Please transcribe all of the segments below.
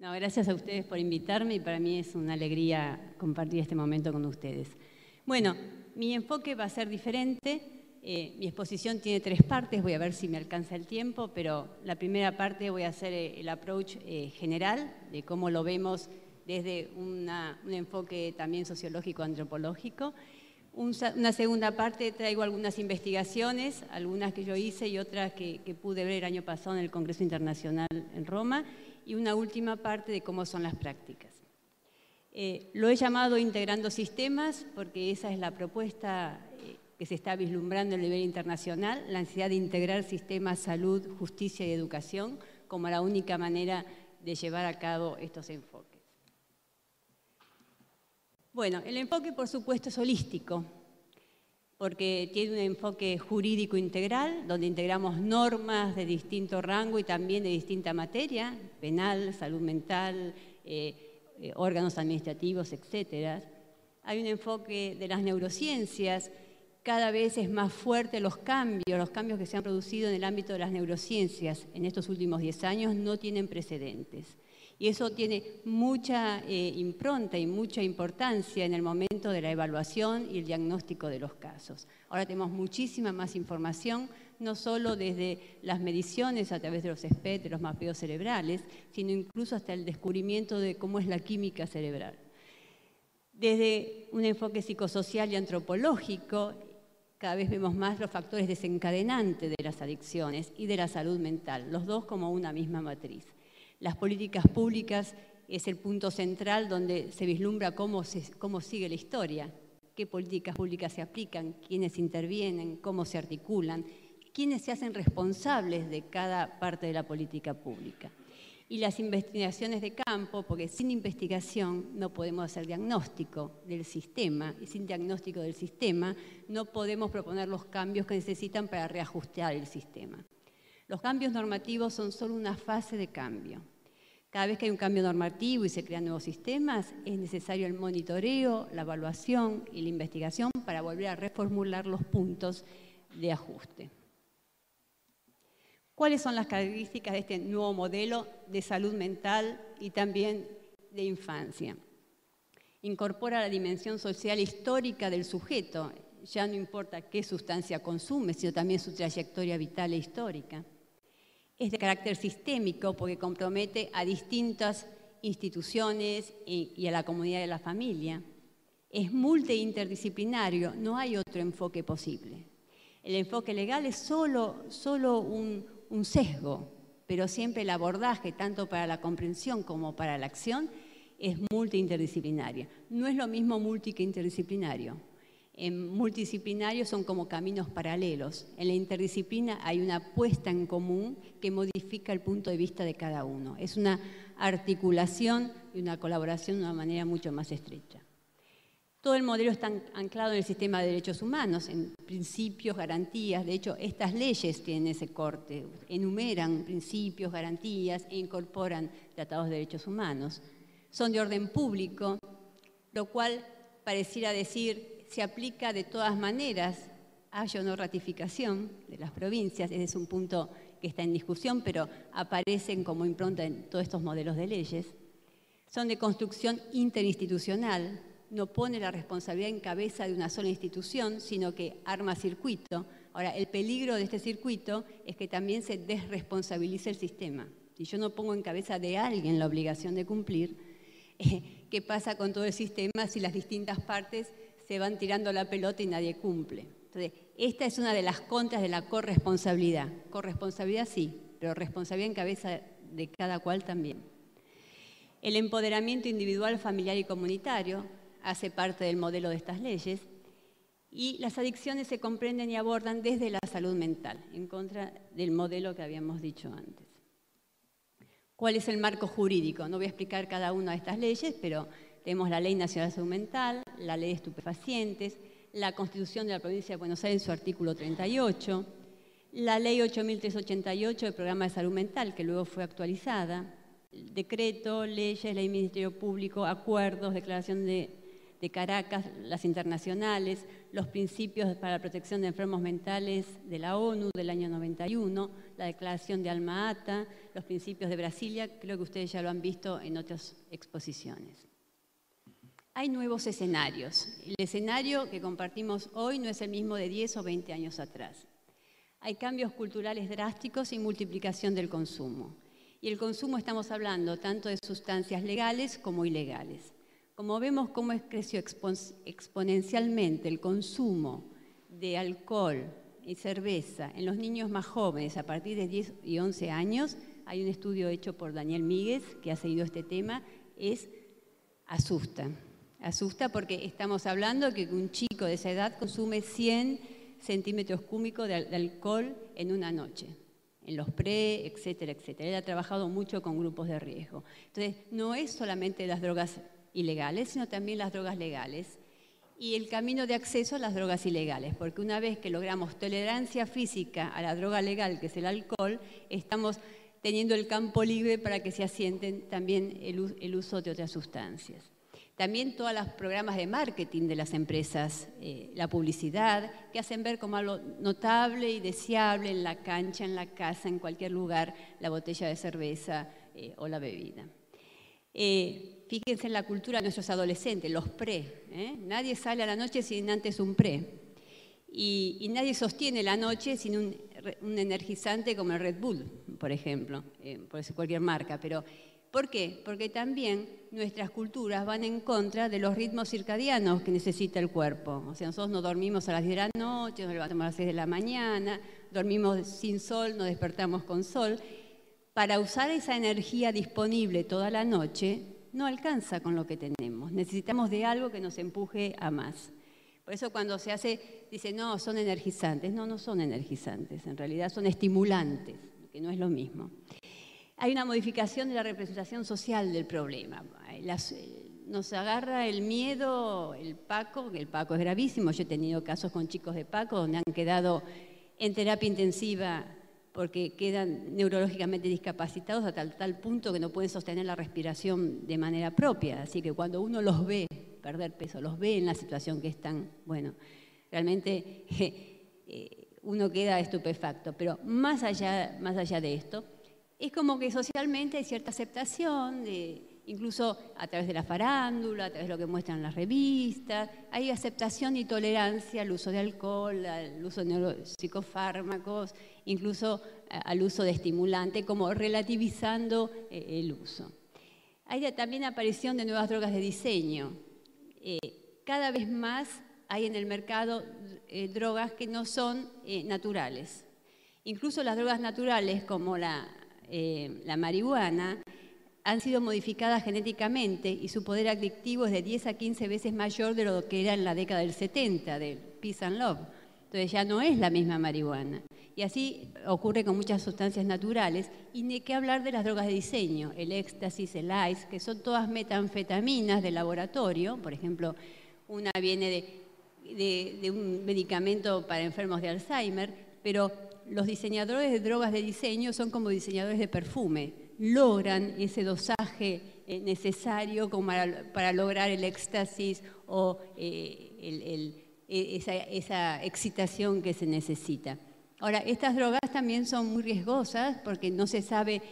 No, gracias a ustedes por invitarme y para mí es una alegría compartir este momento con ustedes. Bueno, mi enfoque va a ser diferente. Mi exposición tiene 3 partes, voy a ver si me alcanza el tiempo, pero la primera parte voy a hacer el approach general de cómo lo vemos desde un enfoque también sociológico, antropológico. Una segunda parte traigo algunas investigaciones, algunas que yo hice y otras que pude ver el año pasado en el Congreso Internacional en Roma, y una última parte de cómo son las prácticas. Lo he llamado Integrando Sistemas porque esa es la propuesta que se está vislumbrando a nivel internacional, la necesidad de integrar sistemas, salud, justicia y educación como la única manera de llevar a cabo estos enfoques. Bueno, el enfoque por supuesto es holístico, porque tiene un enfoque jurídico integral, donde integramos normas de distinto rango y también de distinta materia, penal, salud mental, órganos administrativos, etc. Hay un enfoque de las neurociencias, cada vez es más fuerte los cambios que se han producido en el ámbito de las neurociencias en estos últimos 10 años no tienen precedentes. Y eso tiene mucha impronta y mucha importancia en el momento de la evaluación y el diagnóstico de los casos. Ahora tenemos muchísima más información, no solo desde las mediciones a través de los SPECT, de los mapeos cerebrales, sino incluso hasta el descubrimiento de cómo es la química cerebral. Desde un enfoque psicosocial y antropológico, cada vez vemos más los factores desencadenantes de las adicciones y de la salud mental, los dos como una misma matriz. Las políticas públicas es el punto central donde se vislumbra cómo sigue la historia, qué políticas públicas se aplican, quiénes intervienen, cómo se articulan, quiénes se hacen responsables de cada parte de la política pública. Y las investigaciones de campo, porque sin investigación no podemos hacer diagnóstico del sistema, y sin diagnóstico del sistema no podemos proponer los cambios que necesitan para reajustar el sistema. Los cambios normativos son solo una fase de cambio. Cada vez que hay un cambio normativo y se crean nuevos sistemas, es necesario el monitoreo, la evaluación y la investigación para volver a reformular los puntos de ajuste. ¿Cuáles son las características de este nuevo modelo de salud mental y también de infancia? Incorpora la dimensión social histórica del sujeto, ya no importa qué sustancia consume, sino también su trayectoria vital e histórica. Es de carácter sistémico porque compromete a distintas instituciones y a la comunidad de la familia. Es multi-interdisciplinario, no hay otro enfoque posible. El enfoque legal es solo un sesgo, pero siempre el abordaje, tanto para la comprensión como para la acción, es multi-interdisciplinaria. No es lo mismo multi que interdisciplinario. En multidisciplinario son como caminos paralelos. En la interdisciplina hay una puesta en común que modifica el punto de vista de cada uno. Es una articulación y una colaboración de una manera mucho más estrecha. Todo el modelo está anclado en el sistema de derechos humanos, en principios, garantías. De hecho, estas leyes tienen ese corte, enumeran principios, garantías e incorporan tratados de derechos humanos. Son de orden público, lo cual pareciera decir se aplica de todas maneras, haya o no ratificación de las provincias. Ese es un punto que está en discusión, pero aparecen como impronta en todos estos modelos de leyes. Son de construcción interinstitucional, no pone la responsabilidad en cabeza de una sola institución, sino que arma circuito. Ahora, el peligro de este circuito es que también se desresponsabilice el sistema. Si yo no pongo en cabeza de alguien la obligación de cumplir, ¿qué pasa con todo el sistema si las distintas partes se van tirando la pelota y nadie cumple? Entonces, esta es una de las contras de la corresponsabilidad. Corresponsabilidad sí, pero responsabilidad en cabeza de cada cual también. El empoderamiento individual, familiar y comunitario hace parte del modelo de estas leyes, y las adicciones se comprenden y abordan desde la salud mental, en contra del modelo que habíamos dicho antes. ¿Cuál es el marco jurídico? No voy a explicar cada una de estas leyes, pero tenemos la Ley Nacional de Salud Mental, la Ley de Estupefacientes, la Constitución de la Provincia de Buenos Aires en su artículo 38, la Ley 8388 del Programa de Salud Mental, que luego fue actualizada, decreto, leyes, Ley del Ministerio Público, acuerdos, declaración de Caracas, las internacionales, los principios para la protección de enfermos mentales de la ONU del año 91, la Declaración de Alma Ata, los principios de Brasilia, creo que ustedes ya lo han visto en otras exposiciones. Hay nuevos escenarios. El escenario que compartimos hoy no es el mismo de 10 o 20 años atrás. Hay cambios culturales drásticos y multiplicación del consumo. Y el consumo estamos hablando tanto de sustancias legales como ilegales. Como vemos cómo creció exponencialmente el consumo de alcohol y cerveza en los niños más jóvenes a partir de 10 y 11 años, hay un estudio hecho por Daniel Míguez que ha seguido este tema, asusta. Asusta porque estamos hablando que un chico de esa edad consume 100 centímetros cúbicos de alcohol en una noche, en los pre, etcétera, etcétera. Él ha trabajado mucho con grupos de riesgo. Entonces, no es solamente las drogas ilegales, sino también las drogas legales y el camino de acceso a las drogas ilegales, porque una vez que logramos tolerancia física a la droga legal, que es el alcohol, estamos teniendo el campo libre para que se asienten también el uso de otras sustancias. También todos los programas de marketing de las empresas, la publicidad, que hacen ver como algo notable y deseable en la cancha, en la casa, en cualquier lugar, la botella de cerveza o la bebida. Fíjense en la cultura de nuestros adolescentes, los pre. Nadie sale a la noche sin antes un pre. Y nadie sostiene la noche sin un energizante como el Red Bull, por ejemplo, por decir cualquier marca. Pero, ¿por qué? Porque también nuestras culturas van en contra de los ritmos circadianos que necesita el cuerpo. O sea, nosotros no dormimos a las 10 de la noche, nos levantamos a las 6 de la mañana, dormimos sin sol, nos despertamos con sol. Para usar esa energía disponible toda la noche, no alcanza con lo que tenemos. Necesitamos de algo que nos empuje a más. Por eso cuando se hace, dice, no, son energizantes. No, no son energizantes, en realidad son estimulantes, que no es lo mismo. Hay una modificación de la representación social del problema. Nos agarra el miedo, el PACO, que el PACO es gravísimo. Yo he tenido casos con chicos de PACO donde han quedado en terapia intensiva porque quedan neurológicamente discapacitados a tal punto que no pueden sostener la respiración de manera propia. Así que cuando uno los ve perder peso, los ve en la situación que están, bueno, realmente uno queda estupefacto. Pero más allá de esto, es como que socialmente hay cierta aceptación, incluso a través de la farándula, a través de lo que muestran las revistas, hay aceptación y tolerancia al uso de alcohol, al uso de psicofármacos, incluso al uso de estimulantes, como relativizando el uso. Hay también aparición de nuevas drogas de diseño. Cada vez más hay en el mercado drogas que no son naturales. Incluso las drogas naturales, como la marihuana, han sido modificadas genéticamente y su poder adictivo es de 10 a 15 veces mayor de lo que era en la década del 70, del Peace and Love. Entonces ya no es la misma marihuana. Y así ocurre con muchas sustancias naturales. Y ni qué hablar de las drogas de diseño, el éxtasis, el ice, que son todas metanfetaminas de laboratorio. Por ejemplo, una viene de un medicamento para enfermos de Alzheimer, pero los diseñadores de drogas de diseño son como diseñadores de perfume. Logran ese dosaje necesario como para lograr el éxtasis o esa excitación que se necesita. Ahora, estas drogas también son muy riesgosas porque no se sabe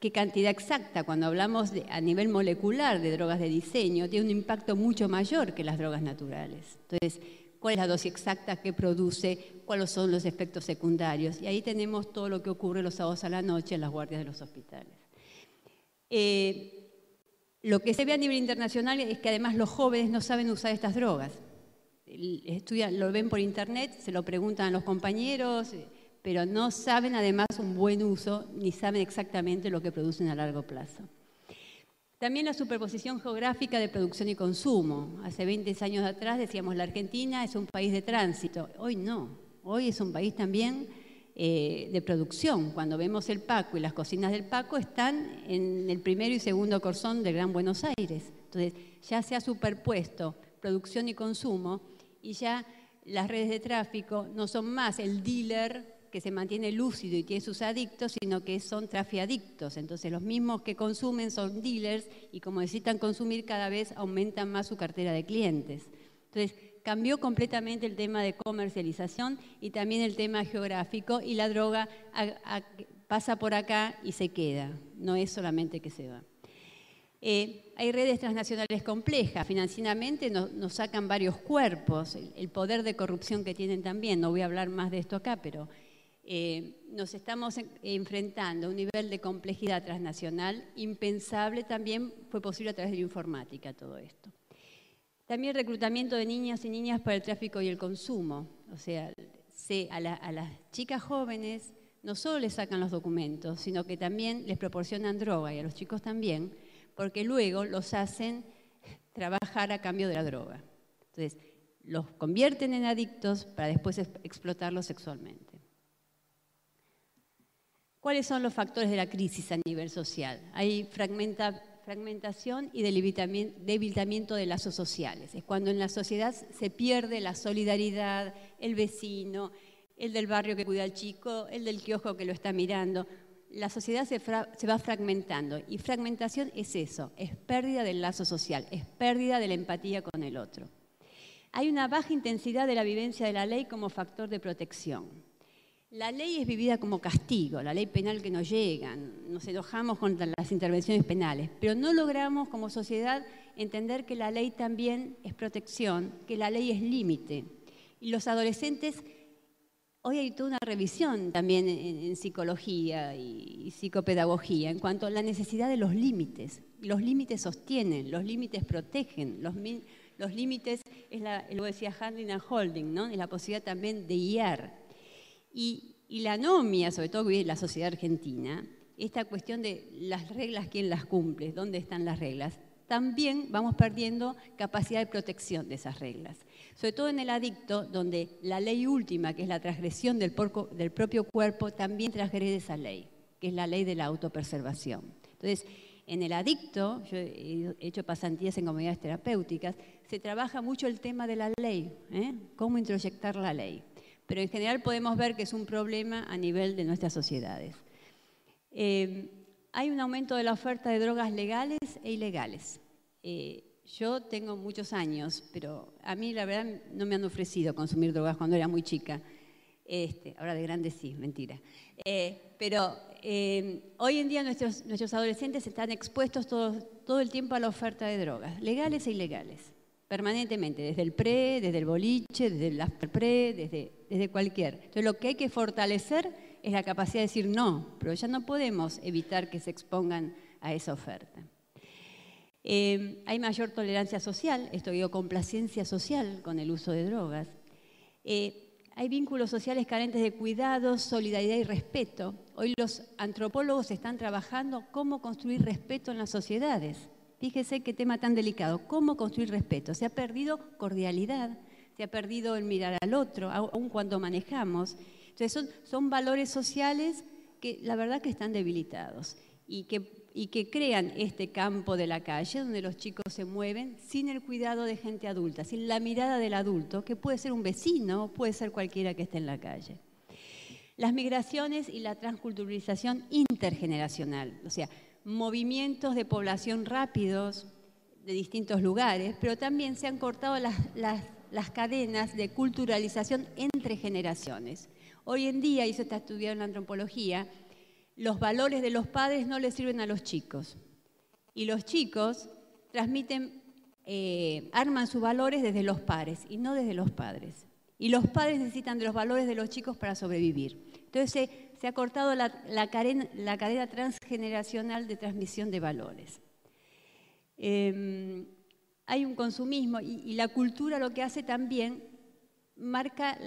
qué cantidad exacta. Cuando hablamos a nivel molecular de drogas de diseño, tiene un impacto mucho mayor que las drogas naturales. Entonces, ¿cuál es la dosis exacta que produce? ¿Cuáles son los efectos secundarios? Y ahí tenemos todo lo que ocurre los sábados a la noche en las guardias de los hospitales. Lo que se ve a nivel internacional es que además los jóvenes no saben usar estas drogas. Lo ven por internet, se lo preguntan a los compañeros, pero no saben además un buen uso, ni saben exactamente lo que producen a largo plazo. También la superposición geográfica de producción y consumo. Hace 20 años atrás decíamos la Argentina es un país de tránsito. Hoy no, hoy es un país también de producción. Cuando vemos el Paco y las cocinas del Paco están en el primero y segundo corzón del Gran Buenos Aires. Entonces ya se ha superpuesto producción y consumo y ya las redes de tráfico no son más el dealer que se mantiene lúcido y tiene sus adictos, sino que son trafiadictos. Entonces los mismos que consumen son dealers y como necesitan consumir cada vez aumentan más su cartera de clientes. Entonces cambió completamente el tema de comercialización y también el tema geográfico, y la droga pasa por acá y se queda, no es solamente que se va. Hay redes transnacionales complejas, financieramente nos sacan varios cuerpos, el poder de corrupción que tienen también, no voy a hablar más de esto acá, pero nos estamos enfrentando a un nivel de complejidad transnacional impensable, también fue posible a través de la informática todo esto. También reclutamiento de niñas y niñas para el tráfico y el consumo, o sea, a las chicas jóvenes no solo les sacan los documentos, sino que también les proporcionan droga, y a los chicos también, porque luego los hacen trabajar a cambio de la droga. Entonces, los convierten en adictos para después explotarlos sexualmente. ¿Cuáles son los factores de la crisis a nivel social? Hay fragmentación y debilitamiento de lazos sociales. Es cuando en la sociedad se pierde la solidaridad, el vecino, el del barrio que cuida al chico, el del kiosco que lo está mirando. La sociedad se va fragmentando, y fragmentación es eso, es pérdida del lazo social, es pérdida de la empatía con el otro. Hay una baja intensidad de la vivencia de la ley como factor de protección. La ley es vivida como castigo, la ley penal que nos llega, nos enojamos contra las intervenciones penales, pero no logramos como sociedad entender que la ley también es protección, que la ley es límite. Y los adolescentes, hoy hay toda una revisión también en psicología y psicopedagogía en cuanto a la necesidad de los límites. Los límites sostienen, los límites protegen, los límites, lo decía Handling and Holding, ¿no? Es la posibilidad también de guiar. Y la anomia, sobre todo en la sociedad argentina, esta cuestión de las reglas, ¿quién las cumple? ¿Dónde están las reglas? También vamos perdiendo capacidad de protección de esas reglas. Sobre todo en el adicto, donde la ley última, que es la transgresión del propio cuerpo, también transgrede esa ley, que es la ley de la autopreservación. Entonces, en el adicto, yo he hecho pasantías en comunidades terapéuticas, se trabaja mucho el tema de la ley, cómo introyectar la ley. Pero en general podemos ver que es un problema a nivel de nuestras sociedades. Hay un aumento de la oferta de drogas legales e ilegales. Yo tengo muchos años, pero a mí la verdad no me han ofrecido consumir drogas cuando era muy chica. Ahora de grande sí, mentira. Pero hoy en día nuestros adolescentes están expuestos todo el tiempo a la oferta de drogas, legales e ilegales, permanentemente, desde el pre, desde el boliche, desde el after pre, desde cualquier. Entonces lo que hay que fortalecer es la capacidad de decir no, pero ya no podemos evitar que se expongan a esa oferta. Hay mayor tolerancia social, esto digo, complacencia social con el uso de drogas. Hay vínculos sociales carentes de cuidado, solidaridad y respeto. Hoy los antropólogos están trabajando cómo construir respeto en las sociedades. Fíjese qué tema tan delicado, cómo construir respeto. Se ha perdido cordialidad, se ha perdido el mirar al otro, aun cuando manejamos. Entonces son valores sociales que la verdad que están debilitados y que crean este campo de la calle donde los chicos se mueven sin el cuidado de gente adulta, sin la mirada del adulto, que puede ser un vecino, puede ser cualquiera que esté en la calle. Las migraciones y la transculturalización intergeneracional, o sea, movimientos de población rápidos de distintos lugares, pero también se han cortado las cadenas de culturalización entre generaciones. Hoy en día, y eso está estudiado en la antropología, los valores de los padres no les sirven a los chicos. Y los chicos transmiten, arman sus valores desde los pares y no desde los padres. Y los padres necesitan de los valores de los chicos para sobrevivir. Entonces se ha cortado la cadena transgeneracional de transmisión de valores. Hay un consumismo y la cultura lo que hace también marca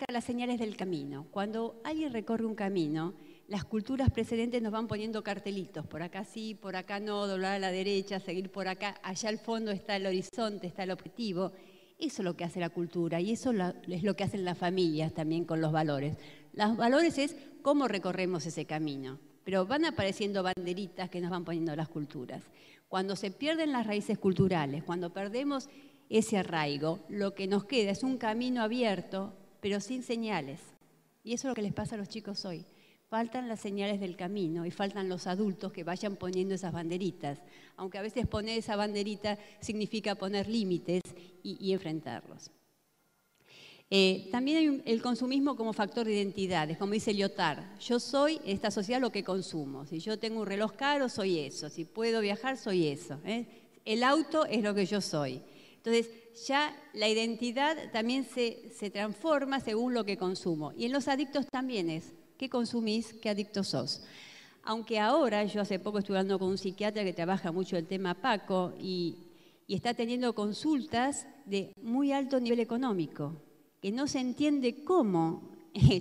las señales del camino. Cuando alguien recorre un camino, las culturas precedentes nos van poniendo cartelitos, por acá sí, por acá no, doblar a la derecha, seguir por acá, allá al fondo está el horizonte, está el objetivo. Eso es lo que hace la cultura y eso es lo que hacen las familias también con los valores. Los valores es cómo recorremos ese camino, pero van apareciendo banderitas que nos van poniendo las culturas. Cuando se pierden las raíces culturales, cuando perdemos ese arraigo, lo que nos queda es un camino abierto, pero sin señales. Y eso es lo que les pasa a los chicos hoy. faltan las señales del camino y faltan los adultos que vayan poniendo esas banderitas, aunque a veces poner esa banderita significa poner límites y enfrentarlos. También hay el consumismo como factor de identidades, como dice Lyotard. Yo soy en esta sociedad lo que consumo. Si yo tengo un reloj caro, soy eso. Si puedo viajar, soy eso. El auto es lo que yo soy. Entonces, ya la identidad también se transforma según lo que consumo. Y en los adictos también es, ¿qué consumís? ¿Qué adicto sos? Aunque ahora, yo hace poco estuve hablando con un psiquiatra que trabaja mucho el tema PACO y está teniendo consultas de muy alto nivel económico, que no se entiende cómo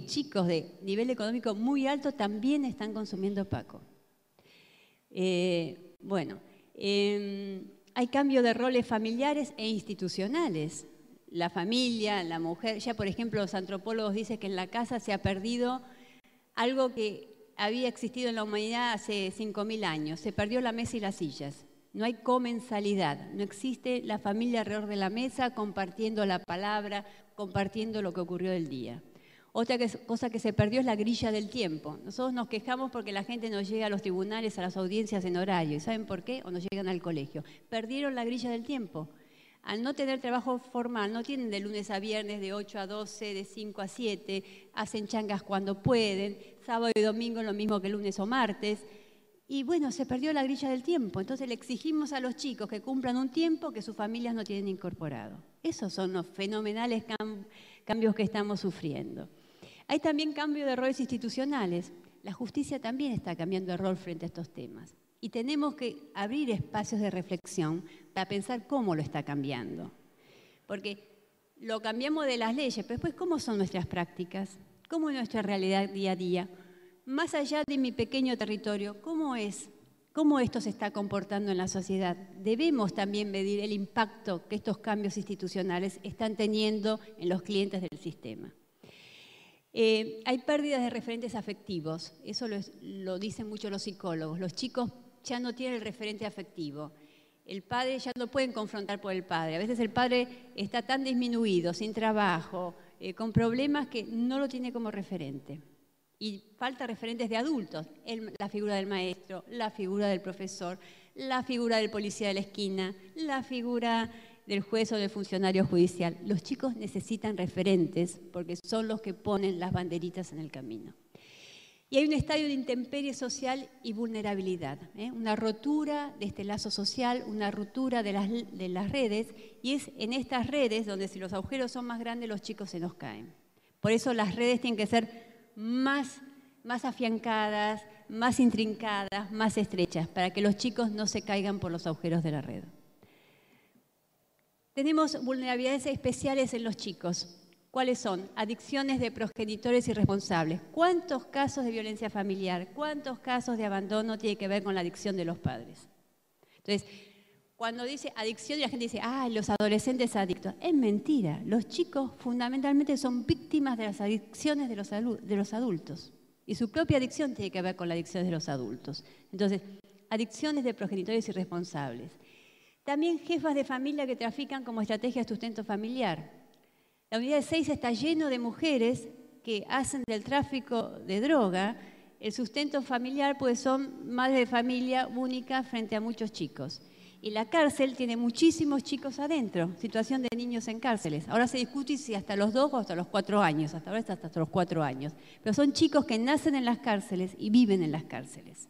chicos de nivel económico muy alto también están consumiendo PACO. Hay cambio de roles familiares e institucionales. La familia, la mujer, ya por ejemplo los antropólogos dicen que en la casa se ha perdido algo que había existido en la humanidad hace 5.000 años. Se perdió la mesa y las sillas. No hay comensalidad, no existe la familia alrededor de la mesa compartiendo la palabra, compartiendo lo que ocurrió del día. Otra cosa que se perdió es la grilla del tiempo. Nosotros nos quejamos porque la gente no llega a los tribunales, a las audiencias en horario. ¿Y saben por qué? O no llegan al colegio. Perdieron la grilla del tiempo. Al no tener trabajo formal, no tienen de lunes a viernes, de 8 a 12, de 5 a 7, hacen changas cuando pueden, sábado y domingo lo mismo que lunes o martes. Y bueno, se perdió la grilla del tiempo. Entonces le exigimos a los chicos que cumplan un tiempo que sus familias no tienen incorporado. Esos son los fenomenales cambios que estamos sufriendo. Hay también cambio de roles institucionales. La justicia también está cambiando de rol frente a estos temas. Y tenemos que abrir espacios de reflexión para pensar cómo lo está cambiando. Porque lo cambiamos de las leyes, pero después, ¿cómo son nuestras prácticas? ¿Cómo es nuestra realidad día a día? Más allá de mi pequeño territorio, ¿cómo es? ¿Cómo esto se está comportando en la sociedad? Debemos también medir el impacto que estos cambios institucionales están teniendo en los clientes del sistema. Hay pérdidas de referentes afectivos, eso lo dicen mucho los psicólogos. Los chicos ya no tienen el referente afectivo. El padre ya no pueden confrontar por el padre. A veces el padre está tan disminuido, sin trabajo, con problemas que no lo tiene como referente. Y falta referentes de adultos, la figura del maestro, la figura del profesor, la figura del policía de la esquina, la figura del juez o del funcionario judicial. Los chicos necesitan referentes porque son los que ponen las banderitas en el camino. Y hay un estadio de intemperie social y vulnerabilidad, una rotura de este lazo social, una ruptura de las redes, y es en estas redes donde si los agujeros son más grandes los chicos se nos caen. Por eso las redes tienen que ser más afiancadas, más intrincadas, más estrechas, para que los chicos no se caigan por los agujeros de la red. Tenemos vulnerabilidades especiales en los chicos. ¿Cuáles son? Adicciones de progenitores irresponsables. ¿Cuántos casos de violencia familiar, cuántos casos de abandono tiene que ver con la adicción de los padres? Entonces, cuando dice adicción, la gente dice, los adolescentes adictos. Es mentira. Los chicos fundamentalmente son víctimas de las adicciones de los adultos. Y su propia adicción tiene que ver con la adicción de los adultos. Entonces, adicciones de progenitores irresponsables. También jefas de familia que trafican como estrategia de sustento familiar. La unidad de 6 está lleno de mujeres que hacen del tráfico de droga el sustento familiar, pues son madres de familia únicas frente a muchos chicos. Y la cárcel tiene muchísimos chicos adentro, situación de niños en cárceles. Ahora se discute si hasta los 2 o hasta los 4 años, hasta ahora está hasta los 4 años. Pero son chicos que nacen en las cárceles y viven en las cárceles.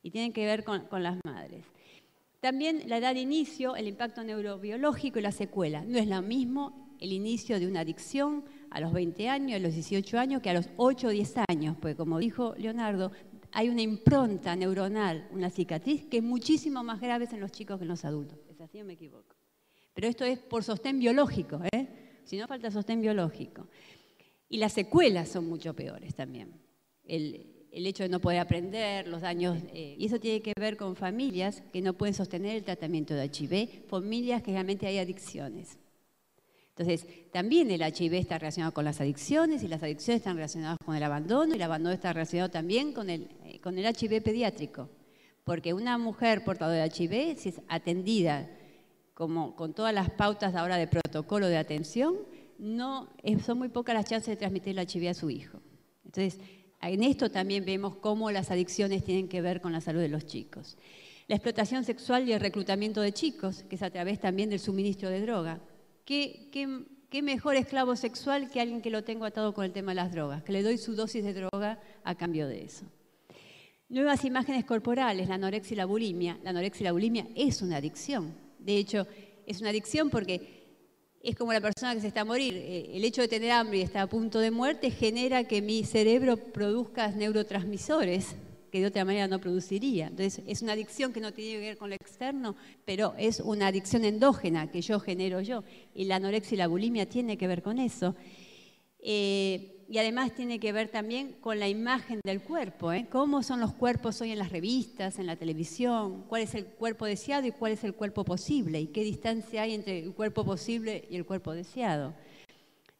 Y tienen que ver con las madres. También la edad de inicio, el impacto neurobiológico y la secuela. No es lo mismo el inicio de una adicción a los 20 años, a los 18 años, que a los 8 o 10 años, porque como dijo Leonardo, hay una impronta neuronal, una cicatriz, que es muchísimo más grave en los chicos que en los adultos. ¿Es así o me equivoco? Pero esto es por sostén biológico, si no falta sostén biológico. Y las secuelas son mucho peores también. El hecho de no poder aprender, los daños, y eso tiene que ver con familias que no pueden sostener el tratamiento de HIV, familias que realmente hay adicciones. Entonces, también el HIV está relacionado con las adicciones y las adicciones están relacionadas con el abandono y el abandono está relacionado también con el HIV pediátrico. Porque una mujer portadora de HIV, si es atendida con todas las pautas ahora de protocolo de atención, son muy pocas las chances de transmitir el HIV a su hijo. Entonces, en esto también vemos cómo las adicciones tienen que ver con la salud de los chicos. La explotación sexual y el reclutamiento de chicos, que es a través también del suministro de droga. ¿Qué mejor esclavo sexual que alguien que lo tengo atado con el tema de las drogas? Que le doy su dosis de droga a cambio de eso. Nuevas imágenes corporales, la anorexia y la bulimia. La anorexia y la bulimia es una adicción. De hecho, es una adicción porque es como la persona que se está a morir. El hecho de tener hambre y estar a punto de muerte genera que mi cerebro produzca neurotransmisores que de otra manera no produciría. Entonces, es una adicción que no tiene que ver con lo externo, pero es una adicción endógena que yo genero yo. Y la anorexia y la bulimia tiene que ver con eso. Y además tiene que ver también con la imagen del cuerpo, ¿eh? Cómo son los cuerpos hoy en las revistas, en la televisión, cuál es el cuerpo deseado y cuál es el cuerpo posible, y qué distancia hay entre el cuerpo posible y el cuerpo deseado.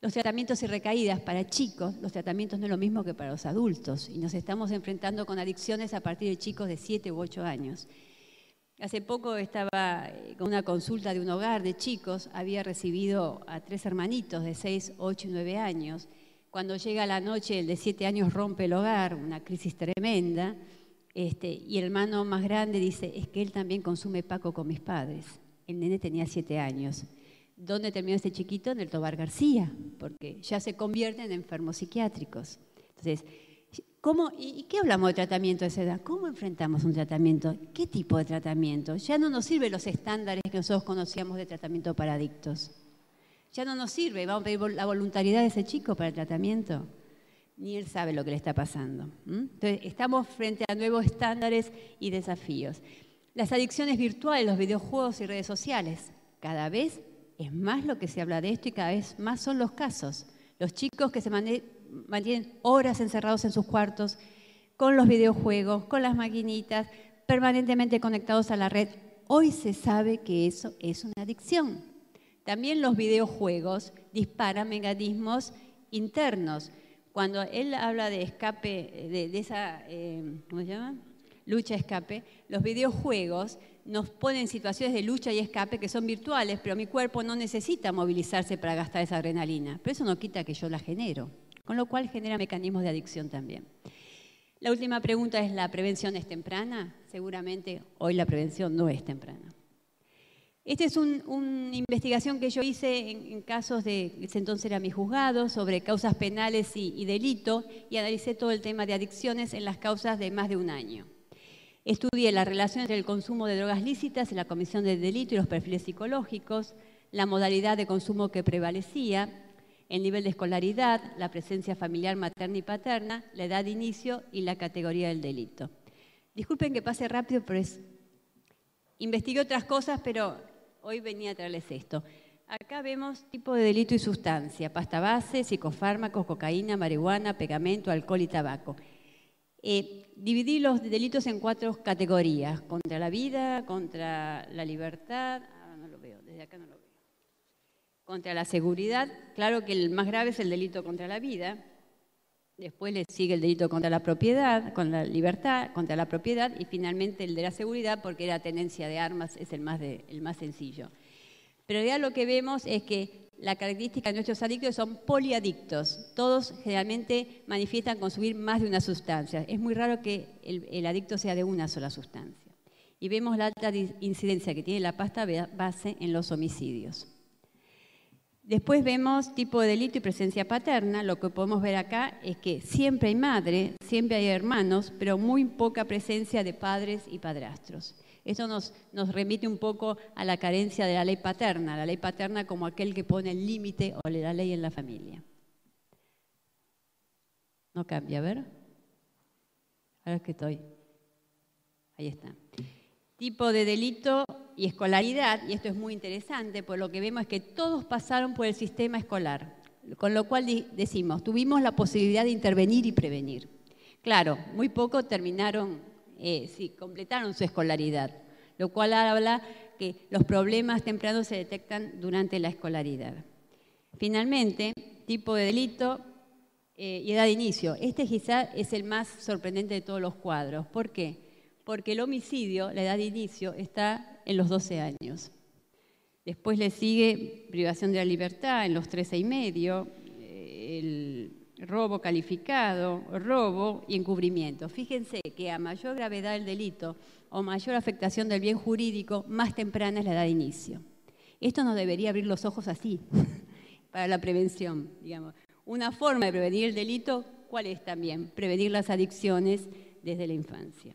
Los tratamientos y recaídas para chicos, los tratamientos no es lo mismo que para los adultos, y nos estamos enfrentando con adicciones a partir de chicos de 7 u 8 años. Hace poco estaba con una consulta de un hogar de chicos, había recibido a 3 hermanitos de 6, 8 y 9 años. Cuando llega la noche, el de 7 años rompe el hogar, una crisis tremenda, y el hermano más grande dice, es que él también consume Paco con mis padres. El nene tenía 7 años. ¿Dónde terminó este chiquito? En el Tobar García, porque ya se convierten en enfermos psiquiátricos. Entonces, ¿y qué hablamos de tratamiento a esa edad? ¿Cómo enfrentamos un tratamiento? ¿Qué tipo de tratamiento? Ya no nos sirven los estándares que nosotros conocíamos de tratamiento para adictos. Ya no nos sirve, vamos a pedir la voluntariedad de ese chico para el tratamiento. Ni él sabe lo que le está pasando. Entonces, estamos frente a nuevos estándares y desafíos. Las adicciones virtuales, los videojuegos y redes sociales. Cada vez es más lo que se habla de esto y cada vez más son los casos. Los chicos que se mantienen horas encerrados en sus cuartos, con los videojuegos, con las maquinitas, permanentemente conectados a la red. Hoy se sabe que eso es una adicción. También los videojuegos disparan mecanismos internos. Cuando él habla de escape, de esa, ¿cómo se llama? Lucha-escape, los videojuegos nos ponen en situaciones de lucha y escape que son virtuales, pero mi cuerpo no necesita movilizarse para gastar esa adrenalina. Pero eso no quita que yo la genero, con lo cual genera mecanismos de adicción también. La última pregunta es, ¿la prevención es temprana? Seguramente hoy la prevención no es temprana. Esta es una investigación que yo hice en casos de, ese entonces era mi juzgado, sobre causas penales y delito, y analicé todo el tema de adicciones en las causas de más de un año. Estudié la relación entre el consumo de drogas lícitas y la comisión del delito y los perfiles psicológicos, la modalidad de consumo que prevalecía, el nivel de escolaridad, la presencia familiar materna y paterna, la edad de inicio y la categoría del delito. Disculpen que pase rápido, pero investigué otras cosas, pero hoy venía a traerles esto. Acá vemos tipo de delito y sustancia, pasta base, psicofármacos, cocaína, marihuana, pegamento, alcohol y tabaco. Dividí los delitos en 4 categorías: contra la vida, contra la libertad, no lo veo, desde acá no lo veo, contra la seguridad. Claro que el más grave es el delito contra la vida, después le sigue el delito contra la propiedad, con la libertad, contra la propiedad, y finalmente el de la seguridad, porque la tenencia de armas es el más sencillo. Pero ya lo que vemos es que la característica de nuestros adictos son poliadictos. Todos generalmente manifiestan consumir más de una sustancia. Es muy raro que el adicto sea de una sola sustancia. Y vemos la alta incidencia que tiene la pasta base en los homicidios. Después vemos tipo de delito y presencia paterna. Lo que podemos ver acá es que siempre hay madre, siempre hay hermanos, pero muy poca presencia de padres y padrastros. Esto nos remite un poco a la carencia de la ley paterna como aquel que pone el límite o la ley en la familia. No cambia, a ver. Ahora es que estoy. Ahí está. Tipo de delito y escolaridad, y esto es muy interesante, por lo que vemos es que todos pasaron por el sistema escolar, con lo cual decimos, tuvimos la posibilidad de intervenir y prevenir. Claro, muy poco terminaron, completaron su escolaridad, lo cual habla que los problemas tempranos se detectan durante la escolaridad. Finalmente, tipo de delito y edad de inicio. Este quizás es el más sorprendente de todos los cuadros. ¿Por qué? Porque el homicidio, la edad de inicio, está en los 12 años. Después le sigue privación de la libertad en los 13 y medio, robo calificado, robo y encubrimiento. Fíjense que a mayor gravedad del delito o mayor afectación del bien jurídico, más temprana es la edad de inicio. Esto nos debería abrir los ojos así, para la prevención, digamos. Una forma de prevenir el delito, ¿cuál es también? Prevenir las adicciones desde la infancia.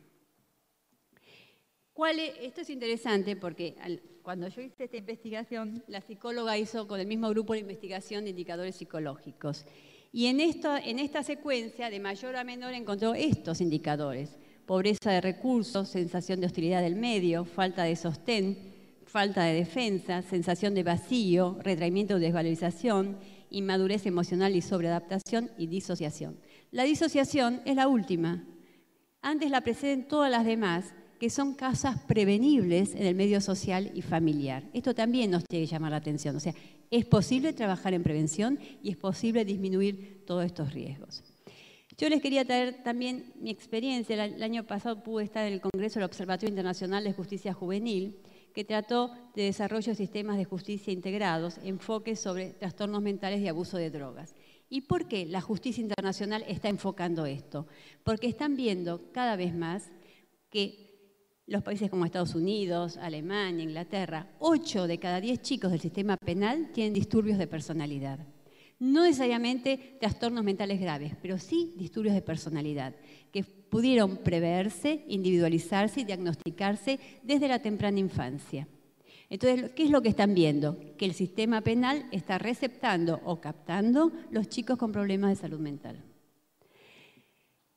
Esto es interesante porque cuando yo hice esta investigación, la psicóloga hizo con el mismo grupo de investigación de indicadores psicológicos. Y en esta secuencia, de mayor a menor, encontró estos indicadores: pobreza de recursos, sensación de hostilidad del medio, falta de sostén, falta de defensa, sensación de vacío, retraimiento o desvalorización, inmadurez emocional y sobreadaptación y disociación. La disociación es la última. Antes la preceden todas las demás, que son causas prevenibles en el medio social y familiar. Esto también nos tiene que llamar la atención. O sea, es posible trabajar en prevención y es posible disminuir todos estos riesgos. Yo les quería traer también mi experiencia. El año pasado pude estar en el Congreso del Observatorio Internacional de Justicia Juvenil, que trató de desarrollo de sistemas de justicia integrados, enfoques sobre trastornos mentales y abuso de drogas. ¿Y por qué la justicia internacional está enfocando esto? Porque están viendo cada vez más que los países como Estados Unidos, Alemania, Inglaterra, 8 de cada 10 chicos del sistema penal tienen disturbios de personalidad. No necesariamente trastornos mentales graves, pero sí disturbios de personalidad, que pudieron preverse, individualizarse y diagnosticarse desde la temprana infancia. Entonces, ¿qué es lo que están viendo? Que el sistema penal está receptando o captando los chicos con problemas de salud mental.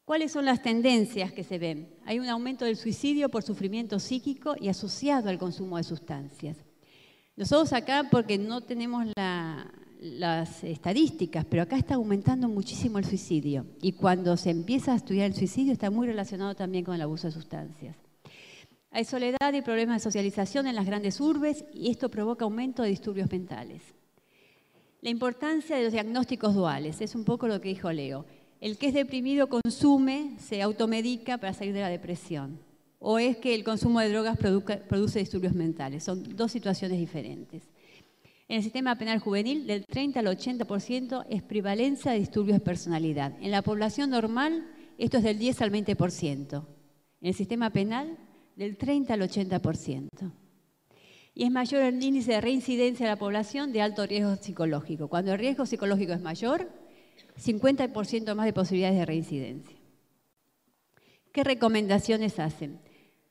¿Cuáles son las tendencias que se ven? Hay un aumento del suicidio por sufrimiento psíquico y asociado al consumo de sustancias. Nosotros acá, porque no tenemos las estadísticas, pero acá está aumentando muchísimo el suicidio. Y cuando se empieza a estudiar el suicidio está muy relacionado también con el abuso de sustancias. Hay soledad y problemas de socialización en las grandes urbes y esto provoca aumento de disturbios mentales. La importancia de los diagnósticos duales, es un poco lo que dijo Leo. El que es deprimido consume, se automedica para salir de la depresión. O es que el consumo de drogas produce disturbios mentales. Son dos situaciones diferentes. En el sistema penal juvenil, del 30 al 80% es prevalencia de disturbios de personalidad. En la población normal, esto es del 10 al 20%. En el sistema penal, del 30 al 80%. Y es mayor el índice de reincidencia de la población de alto riesgo psicológico. Cuando el riesgo psicológico es mayor, 50% más de posibilidades de reincidencia. ¿Qué recomendaciones hacen?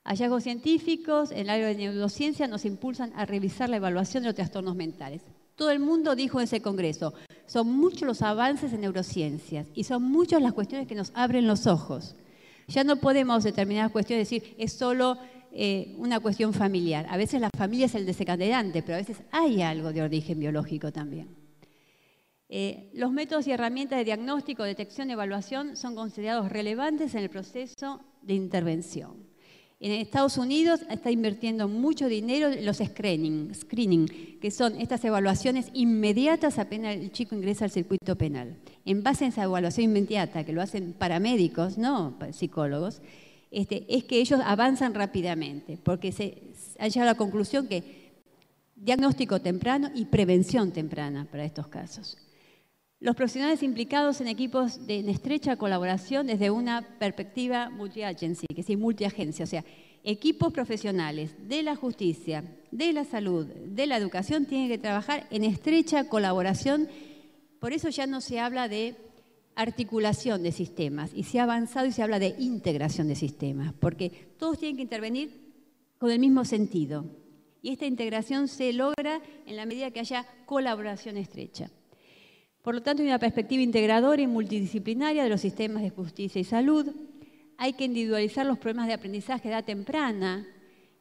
Hallazgos científicos en el área de neurociencia nos impulsan a revisar la evaluación de los trastornos mentales. Todo el mundo dijo en ese congreso, son muchos los avances en neurociencias y son muchas las cuestiones que nos abren los ojos. Ya no podemos determinar cuestiones, decir, es solo una cuestión familiar. A veces la familia es el desencadenante, pero a veces hay algo de origen biológico también. Los métodos y herramientas de diagnóstico, detección y evaluación son considerados relevantes en el proceso de intervención. En Estados Unidos está invirtiendo mucho dinero en los screening, que son estas evaluaciones inmediatas apenas el chico ingresa al circuito penal. En base a esa evaluación inmediata, que lo hacen paramédicos, no psicólogos, es que ellos avanzan rápidamente, porque se han llegado a la conclusión que diagnóstico temprano y prevención temprana para estos casos. Los profesionales implicados en equipos en estrecha colaboración desde una perspectiva multi-agency, que es multiagencia, o sea, equipos profesionales de la justicia, de la salud, de la educación, tienen que trabajar en estrecha colaboración. Por eso ya no se habla de articulación de sistemas y se ha avanzado y se habla de integración de sistemas, porque todos tienen que intervenir con el mismo sentido. Y esta integración se logra en la medida que haya colaboración estrecha. Por lo tanto, hay una perspectiva integradora y multidisciplinaria de los sistemas de justicia y salud. Hay que individualizar los problemas de aprendizaje de edad temprana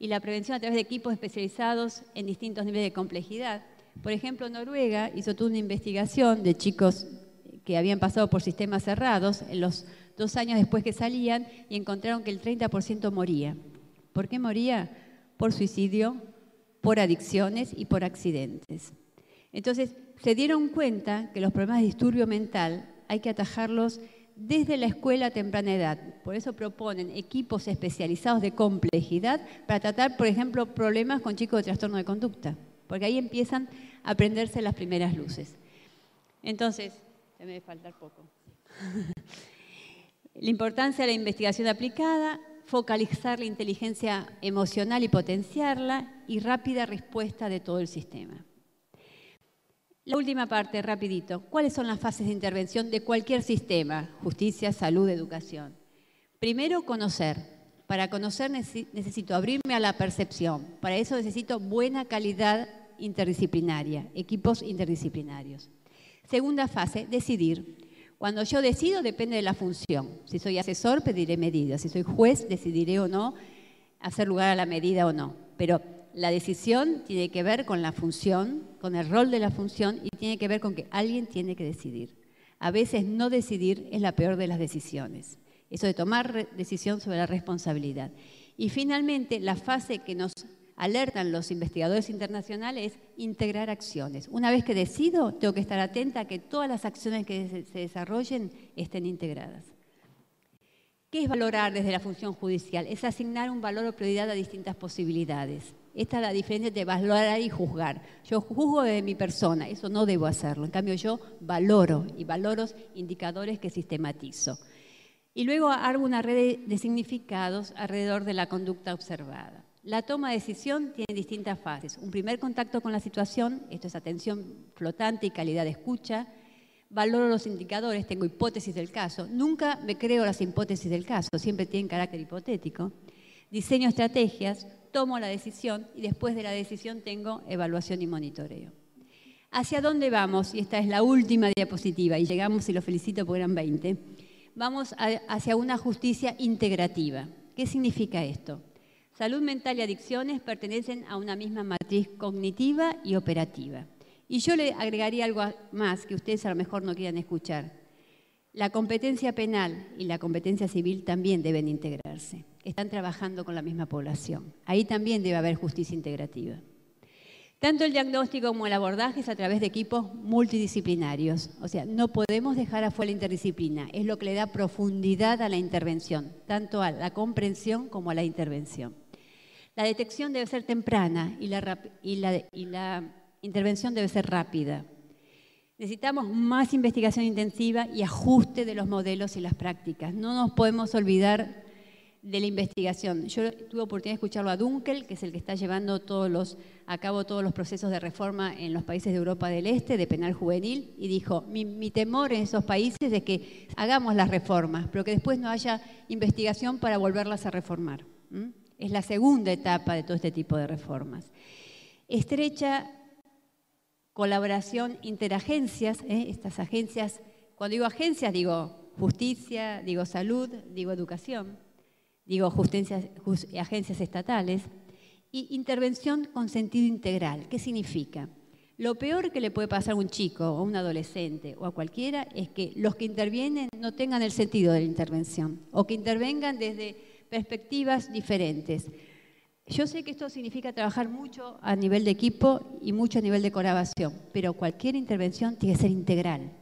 y la prevención a través de equipos especializados en distintos niveles de complejidad. Por ejemplo, Noruega hizo toda una investigación de chicos que habían pasado por sistemas cerrados en los 2 años después que salían y encontraron que el 30% moría. ¿Por qué moría? Por suicidio, por adicciones y por accidentes. Entonces, se dieron cuenta que los problemas de disturbio mental hay que atajarlos desde la escuela a temprana edad. Por eso proponen equipos especializados de complejidad para tratar, por ejemplo, problemas con chicos de trastorno de conducta, porque ahí empiezan a prenderse las primeras luces. Entonces, Ya me debe faltar poco. La importancia de la investigación aplicada, focalizar la inteligencia emocional y potenciarla, y rápida respuesta de todo el sistema. La última parte, rapidito. ¿Cuáles son las fases de intervención de cualquier sistema? Justicia, salud, educación. Primero, conocer. Para conocer necesito abrirme a la percepción. Para eso necesito buena calidad interdisciplinaria, equipos interdisciplinarios. Segunda fase, decidir. Cuando yo decido depende de la función. Si soy asesor, pediré medidas. Si soy juez, decidiré o no hacer lugar a la medida o no. Pero la decisión tiene que ver con la función, con el rol de la función, y tiene que ver con que alguien tiene que decidir. A veces no decidir es la peor de las decisiones. Eso de tomar decisión sobre la responsabilidad. Y finalmente, la fase que nos alertan los investigadores internacionales es integrar acciones. Una vez que decido, tengo que estar atenta a que todas las acciones que se desarrollen estén integradas. ¿Qué es valorar desde la función judicial? Es asignar un valor o prioridad a distintas posibilidades. Esta es la diferencia entre valorar y juzgar. Yo juzgo desde mi persona, eso no debo hacerlo. En cambio, yo valoro, y valoro indicadores que sistematizo. Y luego hago una red de significados alrededor de la conducta observada. La toma de decisión tiene distintas fases. Un primer contacto con la situación, esto es atención flotante y calidad de escucha. Valoro los indicadores, tengo hipótesis del caso. Nunca me creo las hipótesis del caso, siempre tienen carácter hipotético. Diseño estrategias, tomo la decisión y después de la decisión tengo evaluación y monitoreo. ¿Hacia dónde vamos? Y esta es la última diapositiva y llegamos, y los felicito porque eran 20. Vamos hacia una justicia integrativa. ¿Qué significa esto? Salud mental y adicciones pertenecen a una misma matriz cognitiva y operativa. Y yo le agregaría algo más que ustedes a lo mejor no quieran escuchar. La competencia penal y la competencia civil también deben integrarse. Están trabajando con la misma población. Ahí también debe haber justicia integrativa. Tanto el diagnóstico como el abordaje es a través de equipos multidisciplinarios. O sea, no podemos dejar afuera la interdisciplina. Es lo que le da profundidad a la intervención, tanto a la comprensión como a la intervención. La detección debe ser temprana y la intervención debe ser rápida. Necesitamos más investigación intensiva y ajuste de los modelos y las prácticas. No nos podemos olvidar de la investigación. Yo tuve oportunidad de escucharlo a Dunkel, que es el que está llevando a cabo todos los procesos de reforma en los países de Europa del Este, de penal juvenil, y dijo, mi temor en esos países es que hagamos las reformas, pero que después no haya investigación para volverlas a reformar. Es la segunda etapa de todo este tipo de reformas. Estrecha colaboración interagencias, estas agencias, cuando digo agencias digo justicia, digo salud, digo educación, digo agencias estatales, y intervención con sentido integral. ¿Qué significa? Lo peor que le puede pasar a un chico o a un adolescente o a cualquiera es que los que intervienen no tengan el sentido de la intervención o que intervengan desde perspectivas diferentes. Yo sé que esto significa trabajar mucho a nivel de equipo y mucho a nivel de colaboración, pero cualquier intervención tiene que ser integral.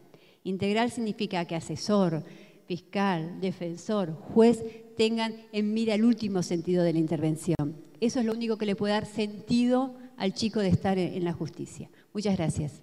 Integral significa que asesor, fiscal, defensor, juez tengan en mira el último sentido de la intervención. Eso es lo único que le puede dar sentido al chico de estar en la justicia. Muchas gracias.